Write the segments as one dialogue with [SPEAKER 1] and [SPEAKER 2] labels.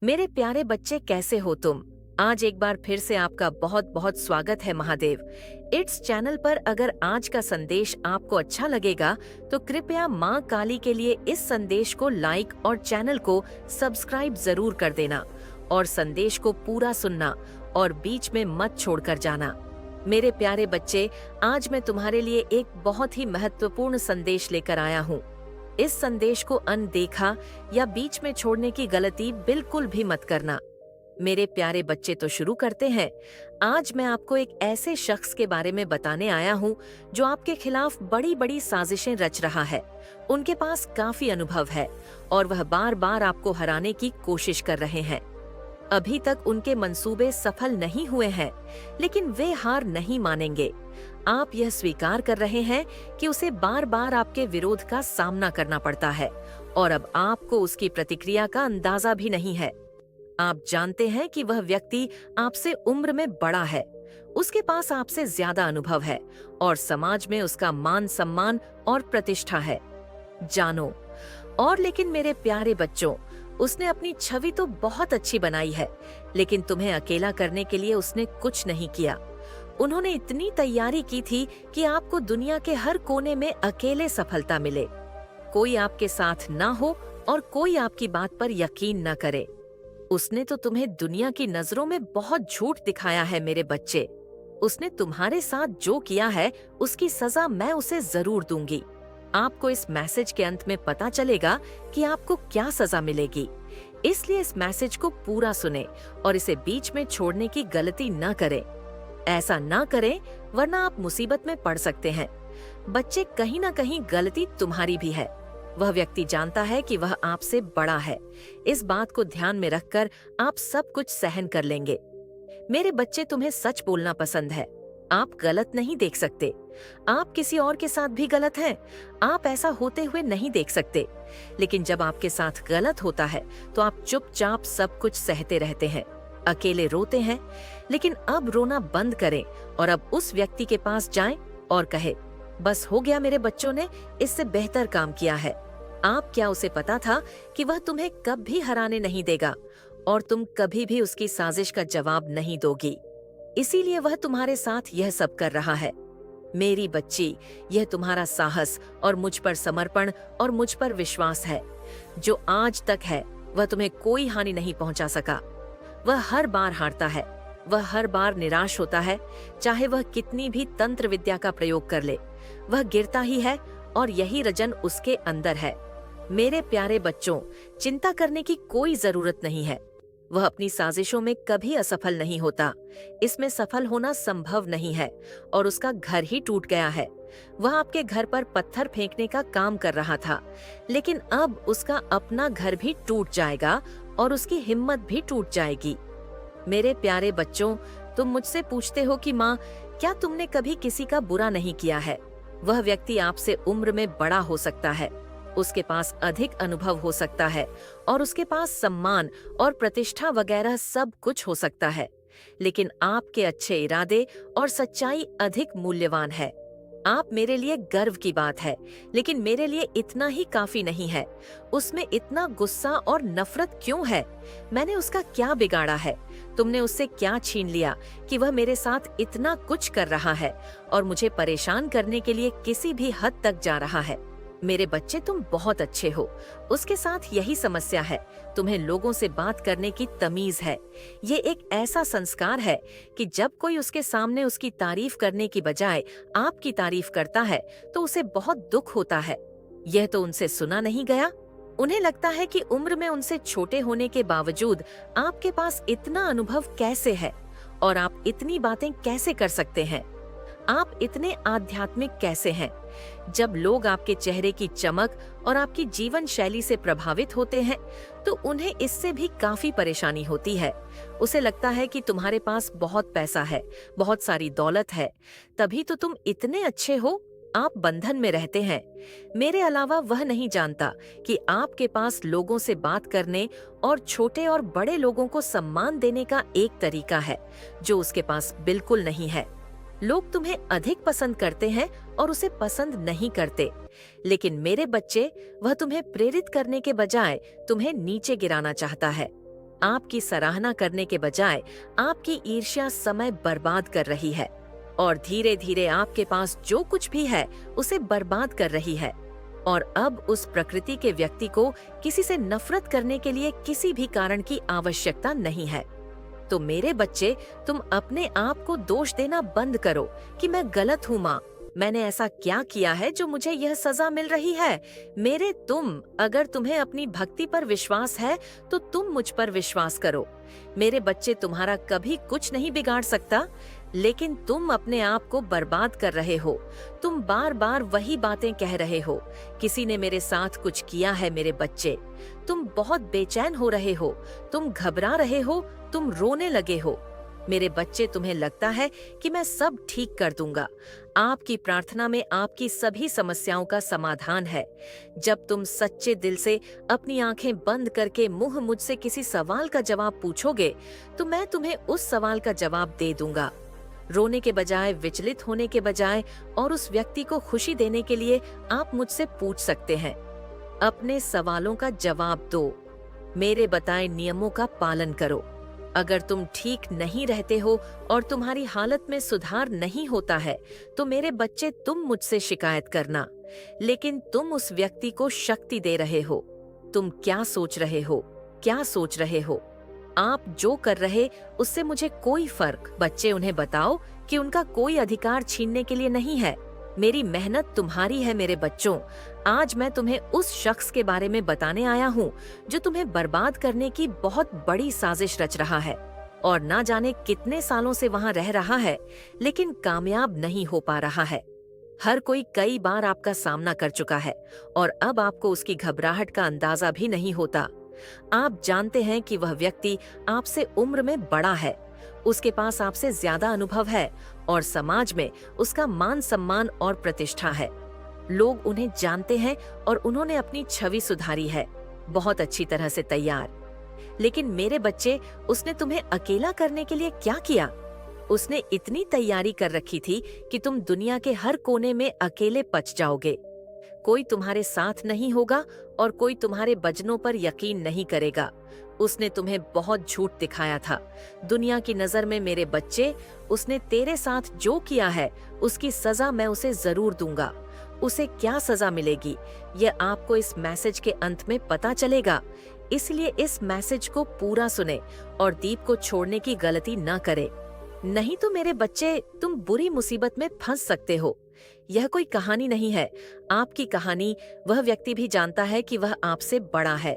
[SPEAKER 1] मेरे प्यारे बच्चे, कैसे हो तुम? आज एक बार फिर से आपका बहुत बहुत स्वागत है महादेव इट्स चैनल पर। अगर आज का संदेश आपको अच्छा लगेगा तो कृपया माँ काली के लिए इस संदेश को लाइक और चैनल को सब्सक्राइब जरूर कर देना और संदेश को पूरा सुनना और बीच में मत छोड़कर जाना। मेरे प्यारे बच्चे, आज मैं तुम्हारे लिए एक बहुत ही महत्वपूर्ण संदेश लेकर आया हूँ। इस संदेश को अनदेखा या बीच में छोड़ने की गलती बिल्कुल भी मत करना। मेरे प्यारे बच्चे, तो शुरू करते हैं। आज मैं आपको एक ऐसे शख्स के बारे में बताने आया हूँ जो आपके खिलाफ बड़ी बड़ी साजिशें रच रहा है। उनके पास काफी अनुभव है और वह बार बार आपको हराने की कोशिश कर रहे हैं। अभी तक उनके मंसूबे सफल नहीं हुए हैं, लेकिन वे हार नहीं मानेंगे। आप यह स्वीकार कर रहे हैं कि उसे बार बार आपके विरोध का सामना करना पड़ता है और अब आपको उसकी प्रतिक्रिया का अंदाजा भी नहीं है। आप जानते हैं कि वह व्यक्ति आपसे उम्र में बड़ा है, उसके पास आपसे ज्यादा अनुभव है और समाज में उसका मान सम्मान और प्रतिष्ठा है। जानो। और लेकिन मेरे प्यारे बच्चों, उसने अपनी छवि तो बहुत अच्छी बनाई है, लेकिन तुम्हें अकेला करने के लिए उसने कुछ नहीं किया। उन्होंने इतनी तैयारी की थी कि आपको दुनिया के हर कोने में अकेले सफलता मिले। कोई आपके साथ ना हो और कोई आपकी बात पर यकीन न करे। उसने तो तुम्हें दुनिया की नजरों में बहुत झूठ दिखाया है मेरे बच्चे। उसने तुम्हारे साथ जो किया है उसकी सजा मैं उसे जरूर दूंगी। आपको इस मैसेज के अंत में पता चलेगा कि आपको क्या सजा मिलेगी। इसलिए इस मैसेज को पूरा सुने और इसे बीच में छोड़ने की गलती न करें। ऐसा ना करें, वरना आप मुसीबत में पड़ सकते हैं। बच्चे, कहीं ना कहीं गलती तुम्हारी भी है। वह व्यक्ति जानता है कि वह आपसे बड़ा है। इस बात को ध्यान में रखकर आप सब कुछ सहन कर लेंगे। मेरे बच्चे, तुम्हें सच बोलना पसंद है। आप गलत नहीं देख सकते। आप किसी और के साथ भी गलत हैं। आप ऐसा होते हुए नहीं देख सकते। लेकिन जब आपके साथ गलत होता है तो आप चुपचाप सब कुछ सहते रहते हैं, अकेले रोते हैं। लेकिन अब रोना बंद करें और अब उस व्यक्ति के पास जाएं और कहे, बस हो गया, मेरे बच्चों ने इससे बेहतर काम किया है। आप क्या उसे पता था कि वह तुम्हें कभी हराने नहीं देगा और तुम कभी भी उसकी साजिश का जवाब नहीं दोगी। इसीलिए वह तुम्हारे साथ यह सब कर रहा है। मेरी बच्ची, यह तुम्हारा साहस और मुझ पर समर्पण और मुझ पर विश्वास है। जो आज तक है वह तुम्हें कोई हानि नहीं पहुंचा सका। वह हर बार हारता है, वह हर बार निराश होता है, चाहे वह कितनी भी तंत्र विद्या का प्रयोग कर ले। वह गिरता ही है और यही रजन उसके अंदर है। मेरे प्यारे बच्चों, चिंता करने की कोई जरूरत नहीं है। वह अपनी साजिशों में कभी असफल नहीं होता। इसमें सफल होना संभव नहीं है और उसका घर ही टूट गया है। वह आपके घर पर पत्थर फेंकने का काम कर रहा था, लेकिन अब उसका अपना घर भी टूट जाएगा और उसकी हिम्मत भी टूट जाएगी। मेरे प्यारे बच्चों, तुम मुझसे पूछते हो कि माँ, क्या तुमने कभी किसी का बुरा नहीं किया है? वह व्यक्ति आपसे उम्र में बड़ा हो सकता है, उसके पास अधिक अनुभव हो सकता है और उसके पास सम्मान और प्रतिष्ठा वगैरह सब कुछ हो सकता है, लेकिन आपके अच्छे इरादे और सच्चाई अधिक मूल्यवान है। आप मेरे लिए गर्व की बात है, लेकिन मेरे लिए इतना ही काफी नहीं है। उसमें इतना गुस्सा और नफरत क्यों है? मैंने उसका क्या बिगाड़ा है? तुमने उससे क्या छीन लिया कि वह मेरे साथ इतना कुछ कर रहा है और मुझे परेशान करने के लिए किसी भी हद तक जा रहा है? मेरे बच्चे, तुम बहुत अच्छे हो। उसके साथ यही समस्या है। तुम्हें लोगों से बात करने की तमीज है। ये एक ऐसा संस्कार है कि जब कोई उसके सामने उसकी तारीफ करने की बजाय आपकी तारीफ करता है तो उसे बहुत दुख होता है। यह तो उनसे सुना नहीं गया। उन्हें लगता है कि उम्र में उनसे छोटे होने के बावजूद आपके पास इतना अनुभव कैसे है और आप इतनी बातें कैसे कर सकते हैं? आप इतने आध्यात्मिक कैसे हैं? जब लोग आपके चेहरे की चमक और आपकी जीवन शैली से प्रभावित होते हैं तो उन्हें इससे भी काफी परेशानी होती है। उसे लगता है कि तुम्हारे पास बहुत पैसा है, बहुत सारी दौलत है, तभी तो तुम इतने अच्छे हो। आप बंधन में रहते हैं। मेरे अलावा वह नहीं जानता कि आपके पास लोगों से बात करने और छोटे और बड़े लोगों को सम्मान देने का एक तरीका है जो उसके पास बिल्कुल नहीं है। लोग तुम्हें अधिक पसंद करते हैं और उसे पसंद नहीं करते, लेकिन मेरे बच्चे, वह तुम्हें प्रेरित करने के बजाय तुम्हें नीचे गिराना चाहता है। आपकी सराहना करने के बजाय आपकी ईर्ष्या समय बर्बाद कर रही है और धीरे धीरे आपके पास जो कुछ भी है उसे बर्बाद कर रही है। और अब उस प्रकृति के व्यक्ति को किसी से नफरत करने के लिए किसी भी कारण की आवश्यकता नहीं है। तो मेरे बच्चे, तुम अपने आप को दोष देना बंद करो कि मैं गलत हूँ माँ, मैंने ऐसा क्या किया है जो मुझे यह सजा मिल रही है। अगर तुम्हें अपनी भक्ति पर विश्वास है तो तुम मुझ पर विश्वास करो। मेरे बच्चे, तुम्हारा कभी कुछ नहीं बिगाड़ सकता, लेकिन तुम अपने आप को बर्बाद कर रहे हो। तुम बार बार वही बातें कह रहे हो, किसी ने मेरे साथ कुछ किया है। मेरे बच्चे, तुम बहुत बेचैन हो रहे हो, तुम घबरा रहे हो, तुम रोने लगे हो। मेरे बच्चे, तुम्हें लगता है कि मैं सब ठीक कर दूंगा। आपकी प्रार्थना में आपकी सभी समस्याओं का समाधान है। जब तुम सच्चे दिल से अपनी आंखें बंद करके मुझसे किसी सवाल का जवाब पूछोगे तो मैं तुम्हें उस सवाल का जवाब दे दूंगा। रोने के बजाय, विचलित होने के बजाय और उस व्यक्ति को खुशी देने के लिए आप मुझसे पूछ सकते हैं। अपने सवालों का जवाब दो, मेरे बताए नियमों का पालन करो। अगर तुम ठीक नहीं रहते हो और तुम्हारी हालत में सुधार नहीं होता है तो मेरे बच्चे, तुम मुझसे शिकायत करना, लेकिन तुम उस व्यक्ति को शक्ति दे रहे हो। तुम क्या सोच रहे हो, क्या सोच रहे हो? आप जो कर रहे उससे मुझे कोई फर्क। बच्चे, उन्हें बताओ कि उनका कोई अधिकार छीनने के लिए नहीं है। मेरी मेहनत तुम्हारी है। मेरे बच्चों, आज मैं तुम्हें उस शख्स के बारे में बताने आया हूँ जो तुम्हें बर्बाद करने की बहुत बड़ी साजिश रच रहा है और ना जाने कितने सालों से वहाँ रह रहा है, लेकिन कामयाब नहीं हो पा रहा है। हर कोई कई बार आपका सामना कर चुका है और अब आपको उसकी घबराहट का अंदाजा भी नहीं होता। आप जानते हैं कि वह व्यक्ति आपसे उम्र में बड़ा है, उसके पास आपसे ज्यादा अनुभव है और समाज में उसका मान सम्मान और प्रतिष्ठा है। लोग उन्हें जानते हैं और उन्होंने अपनी छवि सुधारी है, बहुत अच्छी तरह से तैयार। लेकिन मेरे बच्चे, उसने तुम्हें अकेला करने के लिए क्या किया? उसने इतनी तैयारी कर रखी थी कि तुम दुनिया के हर कोने में अकेले पच जाओगे। कोई तुम्हारे साथ नहीं होगा और कोई तुम्हारे वचनों पर यकीन नहीं करेगा। उसने तुम्हें बहुत झूठ दिखाया था। दुनिया की नजर में मेरे बच्चे, उसने तेरे साथ जो किया है उसकी सजा मैं उसे जरूर दूंगा। उसे क्या सजा मिलेगी यह आपको इस मैसेज के अंत में पता चलेगा। इसलिए इस मैसेज को पूरा सुने और दीप को छोड़ने की गलती न करे, नहीं तो मेरे बच्चे, तुम बुरी मुसीबत में फंस सकते हो। यह कोई कहानी नहीं है, आपकी कहानी। वह व्यक्ति भी जानता है कि वह आपसे बड़ा है।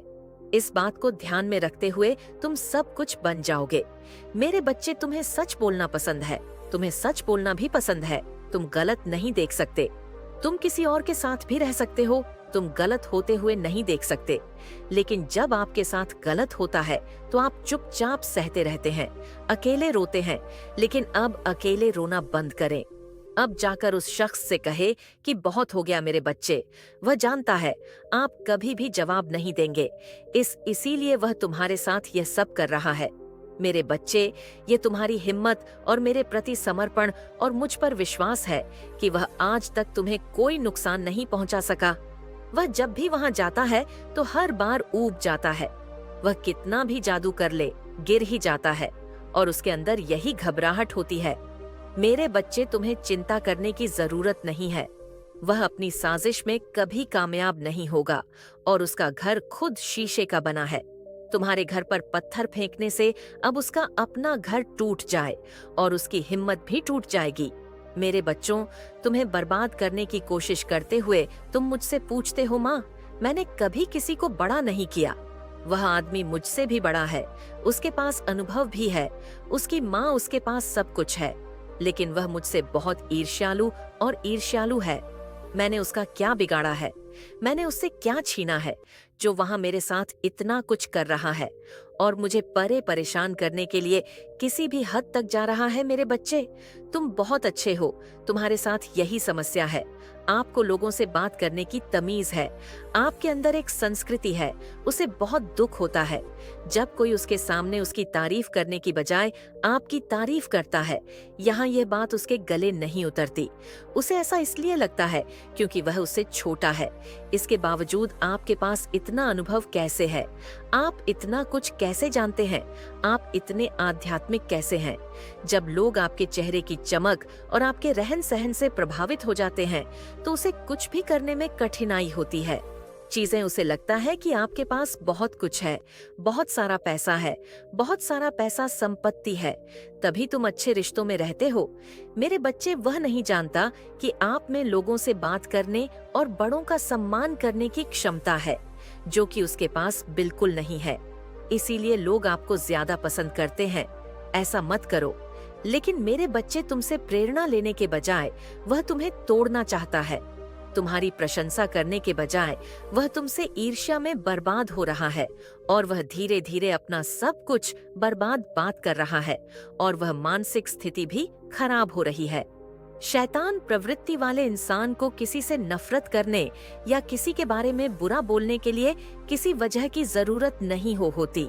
[SPEAKER 1] इस बात को ध्यान में रखते हुए तुम सब कुछ बन जाओगे। मेरे बच्चे, तुम्हें सच बोलना पसंद है, तुम्हें सच बोलना भी पसंद है। तुम गलत नहीं देख सकते। तुम किसी और के साथ भी रह सकते हो, तुम गलत होते हुए नहीं देख सकते। लेकिन जब आपके साथ गलत होता है तो आप चुपचाप सहते रहते हैं, अकेले रोते हैं। लेकिन अब अकेले रोना बंद करें। अब जाकर उस शख्स से कहे कि बहुत हो गया मेरे बच्चे। वह जानता है आप कभी भी जवाब नहीं देंगे, इसीलिए वह तुम्हारे साथ यह सब कर रहा है। मेरे बच्चे, ये तुम्हारी हिम्मत और मेरे प्रति समर्पण और मुझ पर विश्वास है कि वह आज तक तुम्हें कोई नुकसान नहीं पहुंचा सका। वह जब भी वहां जाता है तो हर बार ऊब जाता है। वह कितना भी जादू कर ले, गिर ही जाता है और उसके अंदर यही घबराहट होती है। मेरे बच्चे, तुम्हें चिंता करने की जरूरत नहीं है। वह अपनी साजिश में कभी कामयाब नहीं होगा और उसका घर खुद शीशे का बना है। तुम्हारे घर पर पत्थर फेंकने से अब उसका अपना घर टूट जाए और उसकी हिम्मत भी टूट जाएगी। मेरे बच्चों, तुम्हें बर्बाद करने की कोशिश करते हुए तुम मुझसे पूछते हो माँ, मैंने कभी किसी को बड़ा नहीं किया। वह आदमी मुझसे भी बड़ा है, उसके पास अनुभव भी है, उसकी माँ, उसके पास सब कुछ है, लेकिन वह मुझसे बहुत ईर्ष्यालु और ईर्ष्यालु है। मैंने उसका क्या बिगाड़ा है? मैंने उससे क्या छीना है जो वहां मेरे साथ इतना कुछ कर रहा है और मुझे परेशान करने के लिए किसी भी हद तक जा रहा है? मेरे बच्चे, तुम बहुत अच्छे हो, तुम्हारे साथ यही समस्या है। आपको लोगों से बात करने की तमीज है, आपके अंदर एक संस्कृति है, उसे बहुत दुख होता है जब कोई उसके सामने उसकी तारीफ करने की बजाय आपकी तारीफ करता है। यहाँ यह बात उसके गले नहीं उतरती। उसे ऐसा इसलिए लगता है क्योंकि वह उससे छोटा है। इसके बावजूद आपके पास इतना अनुभव कैसे है? आप इतना कुछ कैसे जानते हैं? आप इतने आध्यात्मिक कैसे हैं? जब लोग आपके चेहरे की चमक और आपके रहन सहन से प्रभावित हो जाते हैं तो उसे कुछ भी करने में कठिनाई होती है। चीजें उसे लगता है कि आपके पास बहुत कुछ है, बहुत सारा पैसा है, बहुत सारा पैसा संपत्ति है, तभी तुम अच्छे रिश्तों में रहते हो। मेरे बच्चे, वह नहीं जानता कि आप में लोगों से बात करने और बड़ों का सम्मान करने की क्षमता है, जो कि उसके पास बिल्कुल नहीं है। इसीलिए लोग आपको ज्यादा पसंद करते हैं। ऐसा मत करो। लेकिन मेरे बच्चे, तुमसे प्रेरणा लेने के बजाय वह तुम्हें तोड़ना चाहता है। तुम्हारी प्रशंसा करने के बजाय वह तुमसे ईर्ष्या में बर्बाद हो रहा है और वह धीरे धीरे अपना सब कुछ बर्बाद बात कर रहा है और वह मानसिक स्थिति भी खराब हो रही है। शैतान प्रवृत्ति वाले इंसान को किसी से नफरत करने या किसी के बारे में बुरा बोलने के लिए किसी वजह की जरूरत नहीं होती।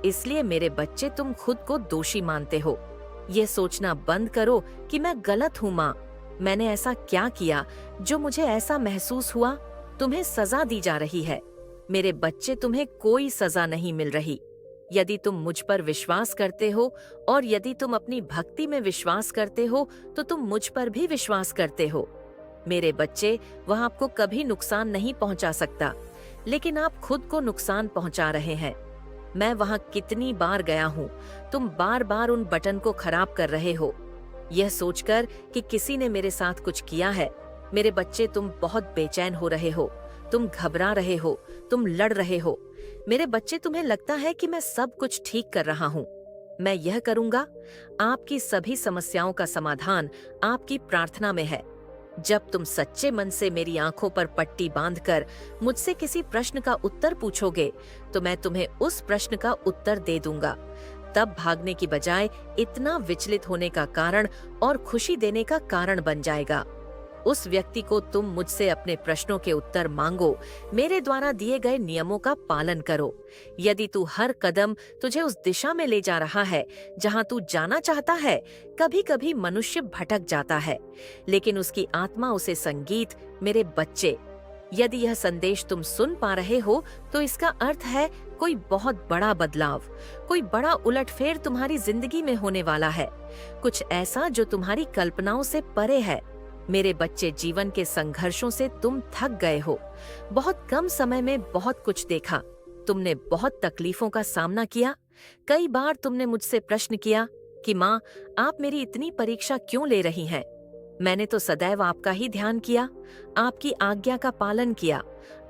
[SPEAKER 1] इसलिए मेरे बच्चे, तुम खुद को दोषी मानते हो। ये सोचना बंद करो कि मैं गलत हूँ माँ, मैंने ऐसा क्या किया जो मुझे ऐसा महसूस हुआ। तुम्हें सजा दी जा रही है। मेरे बच्चे, तुम्हें कोई सजा नहीं मिल रही। यदि तुम मुझ पर विश्वास करते हो और यदि तुम अपनी भक्ति में विश्वास करते हो तो तुम मुझ पर भी विश्वास करते हो। मेरे बच्चे, वह आपको कभी नुकसान नहीं पहुंचा सकता, लेकिन आप खुद को नुकसान पहुंचा रहे हैं। मैं वहां कितनी बार गया हूँ, तुम बार बार उन बटन को खराब कर रहे हो, यह सोचकर कि किसी ने मेरे साथ कुछ किया है। मेरे बच्चे, तुम बहुत बेचैन हो रहे हो, तुम घबरा रहे हो, तुम लड़ रहे हो। मेरे बच्चे, तुम्हें लगता है कि मैं सब कुछ ठीक कर रहा हूँ। मैं यह करूँगा। आपकी सभी समस्याओं का समाधान आपकी प्रार्थना में है। जब तुम सच्चे मन से मेरी आंखों पर पट्टी बांधकर मुझसे किसी प्रश्न का उत्तर पूछोगे तो मैं तुम्हें उस प्रश्न का उत्तर दे दूंगा। तब भागने की बजाय इतना विचलित होने का कारण और खुशी देने का कारण बन जाएगा। उस व्यक्ति को तुम मुझसे अपने प्रश्नों के उत्तर मांगो, मेरे द्वारा दिए गए नियमों का पालन करो। यदि तू हर कदम तुझे उस दिशा में ले जा रहा है जहां तू जाना चाहता है, कभी कभी मनुष्य भटक जाता है, लेकिन उसकी आत्मा उसे संगीत। मेरे बच्चे, यदि यह संदेश तुम सुन पा रहे हो तो इसका अर्थ है कोई बहुत बड़ा बदलाव, कोई बड़ा उलटफेर तुम्हारी जिंदगी में होने वाला है, कुछ ऐसा जो तुम्हारी कल्पनाओं से परे है। मेरे बच्चे, जीवन के संघर्षों से तुम थक गए हो। बहुत कम समय में बहुत कुछ देखा। तुमने बहुत तकलीफों का सामना किया। कई बार तुमने मुझसे प्रश्न किया कि माँ, आप मेरी इतनी परीक्षा क्यों ले रही हैं? मैंने तो सदैव आपका ही ध्यान किया, आपकी आज्ञा का पालन किया,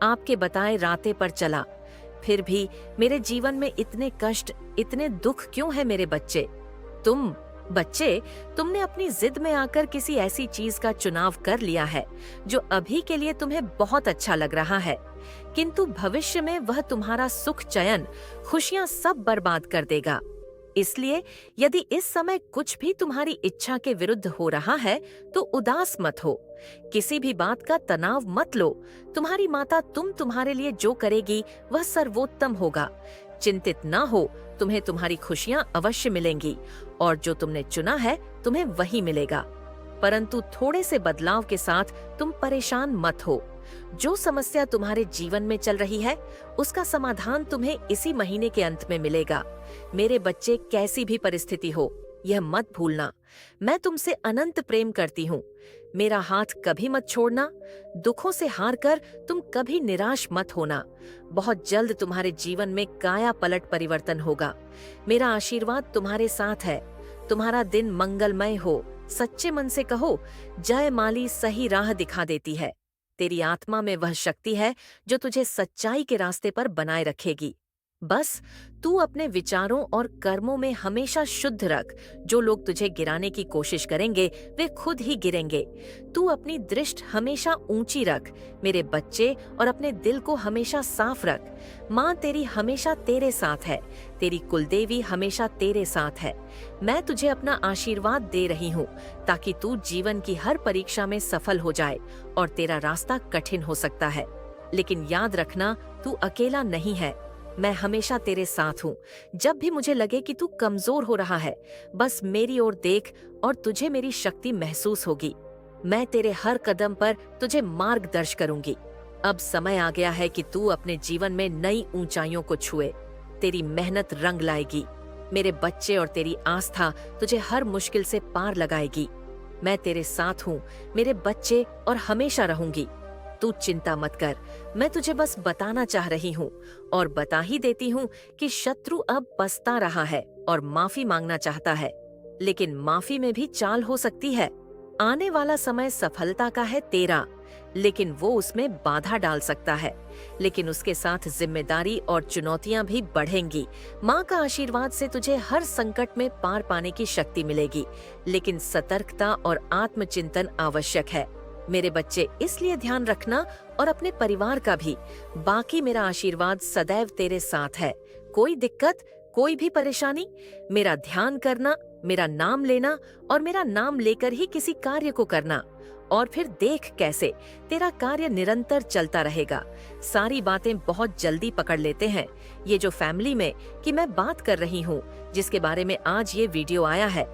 [SPEAKER 1] आपके बताए रास्ते पर चला। फिर भी मेरे जीवन में इतने कष्ट, इतने दुख क्यों है? मेरे बच्चे, तुमने अपनी जिद में आकर किसी ऐसी चीज का चुनाव कर लिया है जो अभी के लिए तुम्हें बहुत अच्छा लग रहा है, किंतु भविष्य में वह तुम्हारा सुख, चयन, खुशियां सब बर्बाद कर देगा। इसलिए यदि इस समय कुछ भी तुम्हारी इच्छा के विरुद्ध हो रहा है तो उदास मत हो, किसी भी बात का तनाव मत लो। तुम्हारी माता तुम्हारे लिए जो करेगी वह सर्वोत्तम होगा। चिंतित ना हो, तुम्हें तुम्हारी खुशियां अवश्य मिलेंगी और जो तुमने चुना है तुम्हें वही मिलेगा। परंतु थोड़े से बदलाव के साथ तुम परेशान मत हो। जो समस्या तुम्हारे जीवन में चल रही है उसका समाधान तुम्हें इसी महीने के अंत में मिलेगा। मेरे बच्चे, कैसी भी परिस्थिति हो, यह मत भूलना, मैं तुमसे अनंत प्रेम करती हूँ। मेरा हाथ कभी मत छोड़ना। दुखों से हार कर तुम कभी निराश मत होना। बहुत जल्द तुम्हारे जीवन में काया पलट परिवर्तन होगा। मेरा आशीर्वाद तुम्हारे साथ है। तुम्हारा दिन मंगलमय हो। सच्चे मन से कहो, जय माली सही राह दिखा देती है। तेरी आत्मा में वह शक्ति है जो तुझे सच्चाई के रास्ते पर बनाए रखेगी। बस तू अपने विचारों और कर्मों में हमेशा शुद्ध रख। जो लोग तुझे गिराने की कोशिश करेंगे वे खुद ही गिरेंगे। तू अपनी दृष्टि हमेशा ऊंची रख मेरे बच्चे, और अपने दिल को हमेशा साफ रख। माँ तेरी हमेशा तेरे साथ है, तेरी कुलदेवी हमेशा तेरे साथ है। मैं तुझे अपना आशीर्वाद दे रही हूँ ताकि तू जीवन की हर परीक्षा में सफल हो जाए। और तेरा रास्ता कठिन हो सकता है, लेकिन याद रखना तू अकेला नहीं है। मैं हमेशा तेरे साथ हूँ। जब भी मुझे लगे कि तू कमजोर हो रहा है, बस मेरी ओर देख और तुझे मेरी शक्ति महसूस होगी। मैं तेरे हर कदम पर तुझे मार्गदर्शन करूंगी। अब समय आ गया है कि तू अपने जीवन में नई ऊंचाइयों को छुए। तेरी मेहनत रंग लाएगी मेरे बच्चे, और तेरी आस्था तुझे हर मुश्किल से पार लगाएगी। मैं तेरे साथ हूँ मेरे बच्चे, और हमेशा रहूंगी। तू चिंता मत कर, मैं तुझे बस बताना चाह रही हूँ और बता ही देती हूँ कि शत्रु अब पछता रहा है और माफी मांगना चाहता है, लेकिन माफी में भी चाल हो सकती है। आने वाला समय सफलता का है तेरा, लेकिन वो उसमें बाधा डाल सकता है। लेकिन उसके साथ जिम्मेदारी और चुनौतियां भी बढ़ेंगी। माँ का आशीर्वाद से तुझे हर संकट में पार पाने की शक्ति मिलेगी, लेकिन सतर्कता और आत्मचिंतन आवश्यक है मेरे बच्चे। इसलिए ध्यान रखना, और अपने परिवार का भी। बाकी मेरा आशीर्वाद सदैव तेरे साथ है। कोई दिक्कत, कोई भी परेशानी, मेरा ध्यान करना, मेरा नाम लेना और मेरा नाम लेकर ही किसी कार्य को करना, और फिर देख कैसे तेरा कार्य निरंतर चलता रहेगा। सारी बातें बहुत जल्दी पकड़ लेते हैं। ये जो फैमिली में कि मैं बात कर रही हूँ, जिसके बारे में आज ये वीडियो आया है,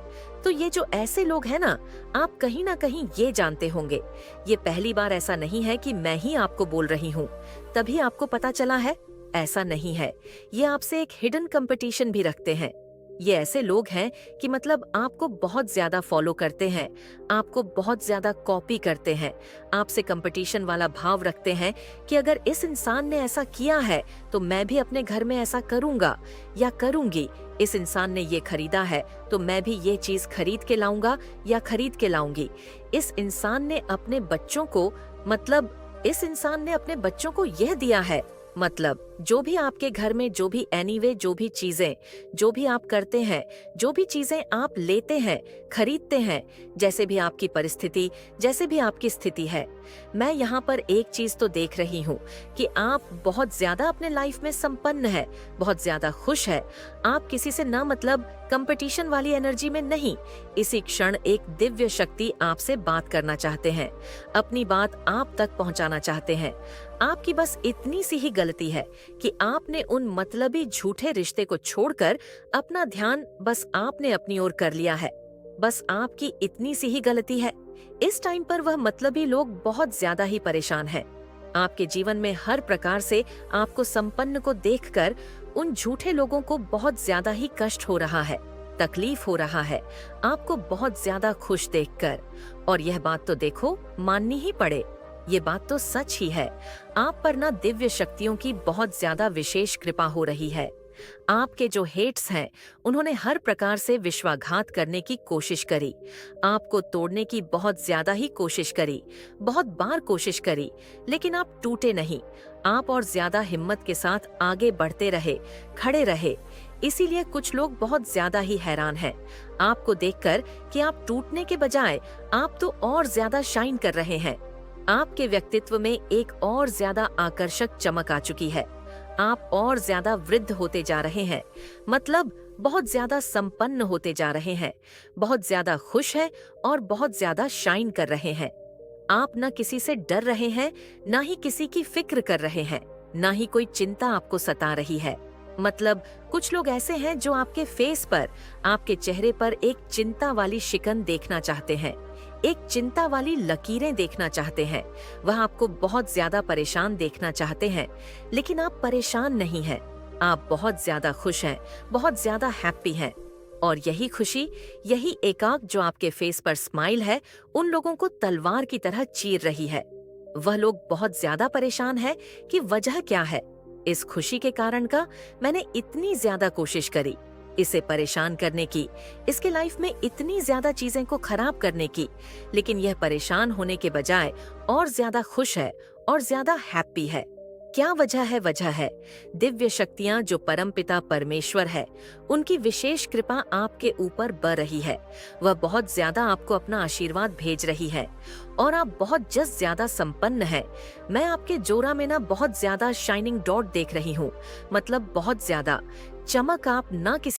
[SPEAKER 1] तो ये जो ऐसे लोग हैं ना, आप कहीं ना कहीं ये जानते होंगे। ये पहली बार ऐसा नहीं है कि मैं ही आपको बोल रही हूँ तभी आपको पता चला है, ऐसा नहीं है। ये आपसे एक हिडन कंपटीशन भी रखते हैं। ये ऐसे लोग हैं कि मतलब आपको बहुत ज्यादा फॉलो करते हैं, आपको बहुत ज्यादा कॉपी करते हैं, आपसे कंपटीशन वाला भाव रखते हैं कि अगर इस इंसान ने ऐसा किया है तो मैं भी अपने घर में ऐसा करूंगा या करूंगी। इस इंसान ने ये खरीदा है तो मैं भी ये चीज खरीद के लाऊंगा या खरीद के लाऊंगी। इस इंसान ने अपने बच्चों को इस इंसान ने अपने बच्चों को यह दिया है। जो भी आपके घर में, जो भी जो भी चीजें, जो भी आप करते हैं, जो भी चीजें आप लेते हैं, खरीदते हैं, जैसे भी आपकी परिस्थिति, जैसे भी आपकी स्थिति है, मैं यहाँ पर एक चीज तो देख रही हूँ कि आप बहुत ज्यादा अपने लाइफ में संपन्न है, बहुत ज्यादा खुश है। आप किसी से ना कंपटीशन वाली एनर्जी में नहीं। इसी क्षण एक दिव्य शक्ति आपसे बात करना चाहते हैं, अपनी बात आप तक पहुँचाना चाहते हैं। आपकी बस इतनी सी ही गलती है कि आपने उन मतलबी झूठे रिश्ते को छोड़कर अपना ध्यान बस आपने अपनी ओर कर लिया है। बस आपकी इतनी सी ही गलती है। इस टाइम पर वह मतलबी लोग बहुत ज्यादा ही परेशान हैं। आपके जीवन में हर प्रकार से आपको संपन्न को देखकर उन झूठे लोगों को बहुत ज्यादा ही कष्ट हो रहा है, तकलीफ हो रहा है, आपको बहुत ज्यादा खुश देखकर। और यह बात तो देखो, माननी ही पड़े, ये बात तो सच ही है। आप पर ना दिव्य शक्तियों की बहुत ज्यादा विशेष कृपा हो रही है। आपके जो हेट्स हैं, उन्होंने हर प्रकार से विश्वासघात करने की कोशिश करी, आपको तोड़ने की बहुत ज्यादा ही कोशिश करी, बहुत बार कोशिश करी, लेकिन आप टूटे नहीं। आप और ज्यादा हिम्मत के साथ आगे बढ़ते रहे, खड़े रहे। इसीलिए कुछ लोग बहुत ज्यादा ही हैरान हैं आपको देखकर कि आप टूटने के बजाय आप तो और ज्यादा शाइन कर रहे हैं। आपके व्यक्तित्व में एक और ज्यादा आकर्षक चमक आ चुकी है। आप और ज्यादा वृद्ध होते जा रहे हैं, बहुत ज्यादा संपन्न होते जा रहे हैं, बहुत ज्यादा खुश हैं और बहुत ज्यादा शाइन कर रहे हैं। आप न किसी से डर रहे हैं, ना ही किसी की फिक्र कर रहे हैं, ना ही कोई चिंता आपको सता रही है। कुछ लोग ऐसे हैं जो आपके फेस पर, आपके चेहरे पर एक चिंता वाली शिकन देखना चाहते हैं, एक चिंता वाली लकीरें देखना चाहते हैं। वह आपको बहुत ज्यादा परेशान देखना चाहते हैं, लेकिन आप परेशान नहीं हैं। आप बहुत ज्यादा खुश हैं, बहुत ज्यादा हैप्पी हैं। और यही खुशी, यही एकाक जो आपके फेस पर स्माइल है, उन लोगों को तलवार की तरह चीर रही है। वह लोग बहुत ज्यादा परेशान हैं कि वजह क्या है। इस खुशी के कारण का मैंने इतनी ज्यादा कोशिश करी इसे परेशान करने की, इसके लाइफ में इतनी ज्यादा चीजें को खराब करने की, लेकिन यह परेशान होने के बजाय और ज्यादा खुश है और ज्यादा हैप्पी है। क्या वजह है? वजह है दिव्य शक्तियां जो परमपिता परमेश्वर है, उनकी विशेष कृपा आपके ऊपर बर रही है। वह बहुत ज्यादा आपको अपना आशीर्वाद भेज रही है और आप बहुत ज्यादा संपन्न है। मैं आपके जोड़ा में ना बहुत ज्यादा शाइनिंग डॉट देख रही हूँ, मतलब बहुत ज्यादा चमक। आप ना किसी